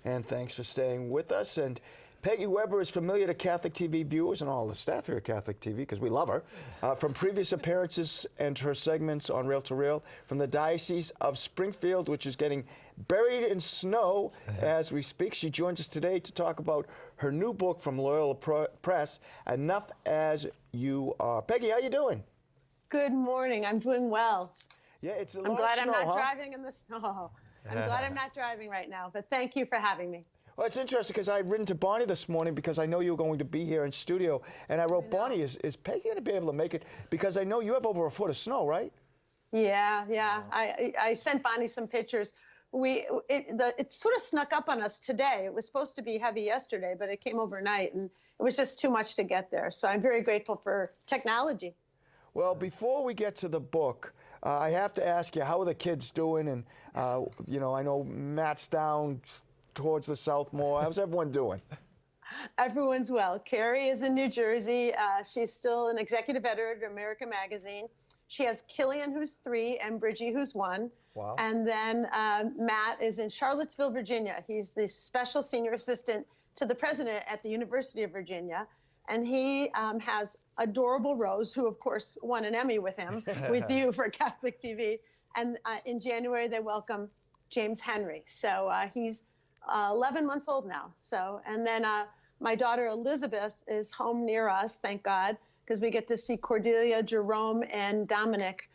And thanks for staying with us. And Peggy Weber is familiar to Catholic TV viewers and all the staff here at Catholic TV, because we love her, from previous appearances and her segments on Rail to Rail from the Diocese of Springfield, which is getting buried in snow as we speak. She joins us today to talk about her new book from Loyola Press, Enough As You Are. Peggy, how you doing? Good morning. I'm doing well. Yeah, it's a I'm lot glad of snow, I'm not driving in the snow. I'm glad I'm not driving right now, but thank you for having me. Well, it's interesting because I'd written to Bonnie this morning because I know you were going to be here in studio, and I wrote, Bonnie, is Peggy going to be able to make it? Because I know you have over a foot of snow, right? Yeah. I sent Bonnie some pictures. It sort of snuck up on us today. It was supposed to be heavy yesterday, but it came overnight, and it was just too much to get there. So I'm very grateful for technology. Well, before we get to the book, I have to ask you, how are the kids doing? And, you know, I know Matt's down towards the South more. How's everyone doing? Everyone's well. Carrie is in New Jersey. She's still an executive editor at America Magazine. She has Killian, who's 3, and Bridgie, who's 1. Wow. And then Matt is in Charlottesville, Virginia. He's the special senior assistant to the president at the University of Virginia. And he has adorable Rose, who, of course, won an Emmy with him, with you for Catholic TV. And in January, they welcome James Henry. So he's 11 months old now. So, and then my daughter Elizabeth is home near us, thank God, because we get to see Cordelia, Jerome, and Dominic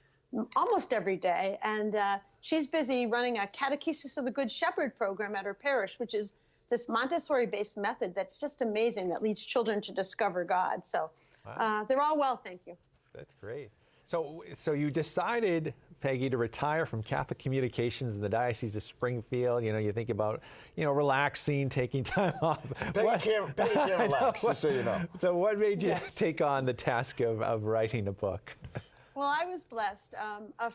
almost every day. And she's busy running a Catechesis of the Good Shepherd program at her parish, which is this Montessori-based method that's just amazing, that leads children to discover God. So wow. They're all well, thank you. That's great. So you decided, Peggy, to retire from Catholic communications in the Diocese of Springfield. You know, you think about, you know, relaxing, taking time off. Peggy can't relax, just so you know. So what made you take on the task of writing a book? Well, I was blessed. A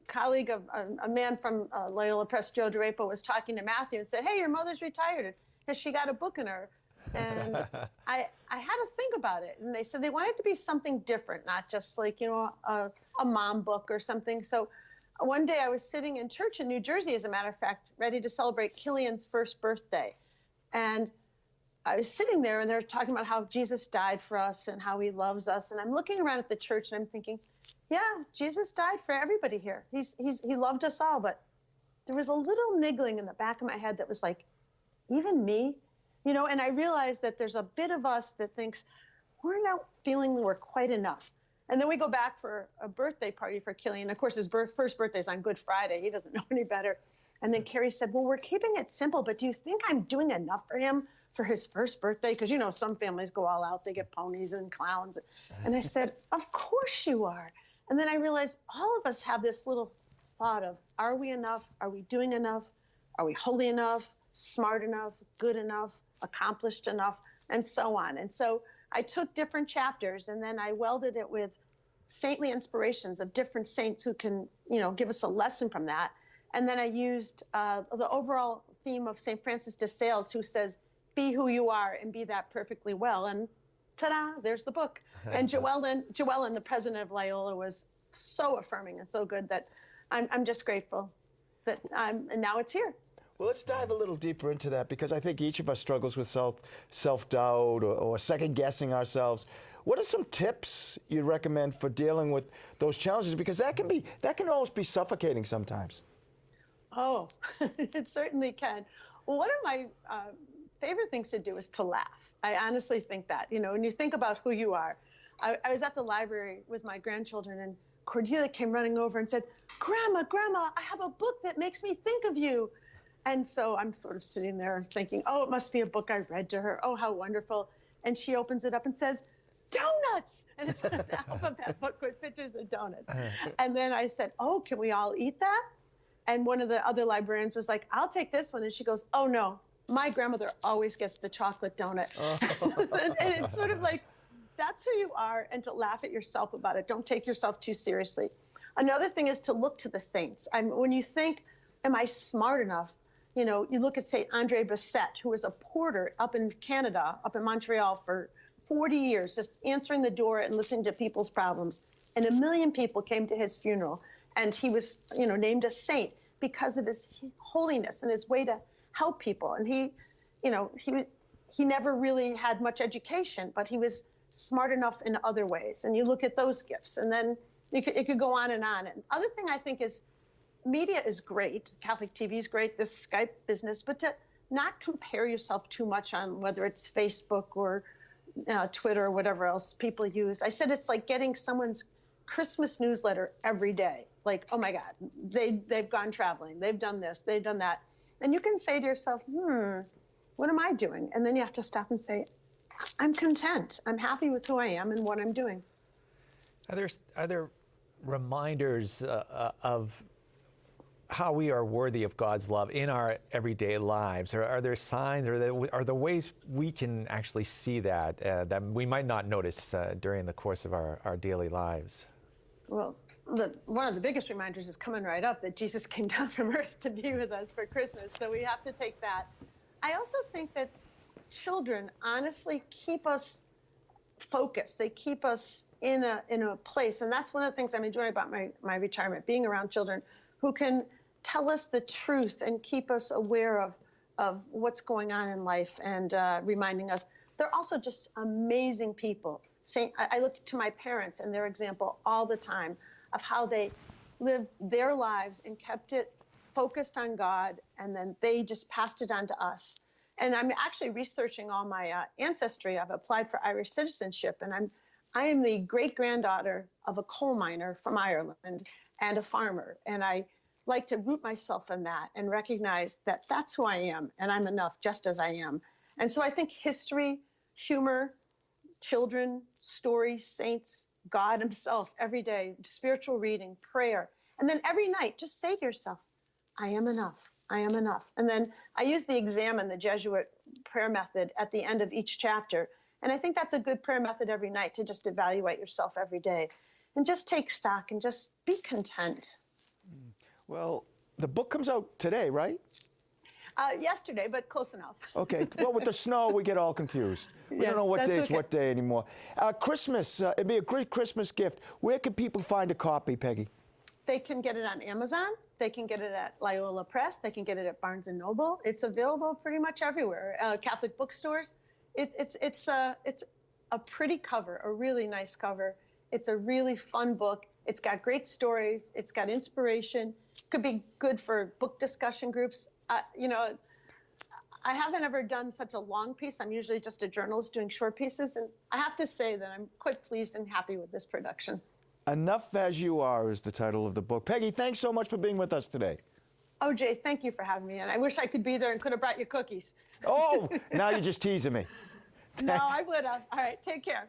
colleague of a man from Loyola Press, Joe DeRapo, was talking to Matthew and said, "Hey, your mother's retired. Has she got a book in her?" And I had to think about it. And they said they wanted to be something different, not just like, you know, a mom book or something. So one day I was sitting in church in New Jersey, as a matter of fact, ready to celebrate Killian's first birthday. And I was sitting there, and they're talking about how Jesus died for us and how he loves us. And I'm looking around at the church, and I'm thinking, yeah, Jesus died for everybody here. He loved us all. But there was a little niggling in the back of my head that was like, even me? You know, and I realized that there's a bit of us that thinks we're not feeling we're quite enough. And then we go back for a birthday party for Killian. Of course, his first birthday is on Good Friday. He doesn't know any better. And then Carrie said, well, we're keeping it simple, but do you think I'm doing enough for him for his first birthday? Because, you know, some families go all out. They get ponies and clowns. And I said, of course you are. And then I realized all of us have this little thought of, are we enough? Are we doing enough? Are we holy enough? Smart enough? Good enough? Accomplished enough? And so on. And so I took different chapters, and then I welded it with saintly inspirations of different saints who can, you know, give us a lesson from that. And then I used the overall theme of St. Francis de Sales, who says, be who you are and be that perfectly well. And ta-da, there's the book. And Joellen, the president of Loyola, was so affirming and so good that I'm just grateful that and now it's here. Well, let's dive a little deeper into that, because I think each of us struggles with self-doubt or second-guessing ourselves. What are some tips you'd recommend for dealing with those challenges? Because that can almost be suffocating sometimes. Oh, it certainly can. Well, one of my favorite things to do is to laugh. I honestly think that, you know, when you think about who you are. I was at the library with my grandchildren, and Cordelia came running over and said, Grandma, I have a book that makes me think of you. And so I'm sort of sitting there thinking, oh, it must be a book I read to her. Oh, how wonderful. And she opens it up and says, donuts. And it's an alphabet book with pictures of donuts. And then I said, oh, can we all eat that? And one of the other librarians was like, I'll take this one. And she goes, oh, no, my grandmother always gets the chocolate donut. And it's sort of like, that's who you are, and to laugh at yourself about it. Don't take yourself too seriously. Another thing is to look to the saints. When you think, am I smart enough? You know, you look at St. Andre Bessette, who was a porter up in Canada, up in Montreal for 40 years, just answering the door and listening to people's problems. And 1 million people came to his funeral. And he was, you know, named a saint because of his holiness and his way to help people. And he never really had much education, but he was smart enough in other ways. And you look at those gifts, and then it could go on. And other thing I think is media is great. Catholic TV is great, this Skype business, but to not compare yourself too much on whether it's Facebook or Twitter or whatever else people use. I said it's like getting someone's Christmas newsletter every day. Like, oh my God, they've gone traveling, they've done this, they've done that. And you can say to yourself, what am I doing? And then you have to stop and say, I'm content. I'm happy with who I am and what I'm doing. Are there reminders of how we are worthy of God's love in our everyday lives? Or are there signs, or are there ways we can actually see that that we might not notice during the course of our daily lives? Well, one of the biggest reminders is coming right up, that Jesus came down from earth to be with us for Christmas. So we have to take that. I also think that children honestly keep us focused. They keep us in a place. And that's one of the things I'm enjoying about my retirement, being around children who can tell us the truth and keep us aware of what's going on in life, and reminding us they're also just amazing people. I look to my parents and their example all the time of how they lived their lives and kept it focused on God, and then they just passed it on to us. And I'm actually researching all my ancestry. I've applied for Irish citizenship, and I am the great-granddaughter of a coal miner from Ireland and a farmer. And I like to root myself in that and recognize that that's who I am, and I'm enough just as I am. And so I think history, humor, children, stories, saints, God himself, every day, spiritual reading, prayer. And then every night, just say to yourself, I am enough. I am enough. And then I use the examen, the Jesuit prayer method, at the end of each chapter. And I think that's a good prayer method every night, to just evaluate yourself every day and just take stock and just be content. Well, the book comes out today, right? Yesterday, but close enough. Okay. Well, with the snow, we get all confused. We don't know what day is what day anymore. Christmas, it'd be a great Christmas gift. Where can people find a copy, Peggy? They can get it on Amazon. They can get it at Loyola Press. They can get it at Barnes & Noble. It's available pretty much everywhere. Catholic bookstores. It's a pretty cover, a really nice cover. It's a really fun book. It's got great stories. It's got inspiration. Could be good for book discussion groups. I haven't ever done such a long piece. I'm usually just a journalist doing short pieces. And I have to say that I'm quite pleased and happy with this production. Enough As You Are is the title of the book. Peggy, thanks so much for being with us today. Oh, Jay, thank you for having me. And I wish I could be there and could have brought you cookies. Oh, now you're just teasing me. No, I would have. All right, take care.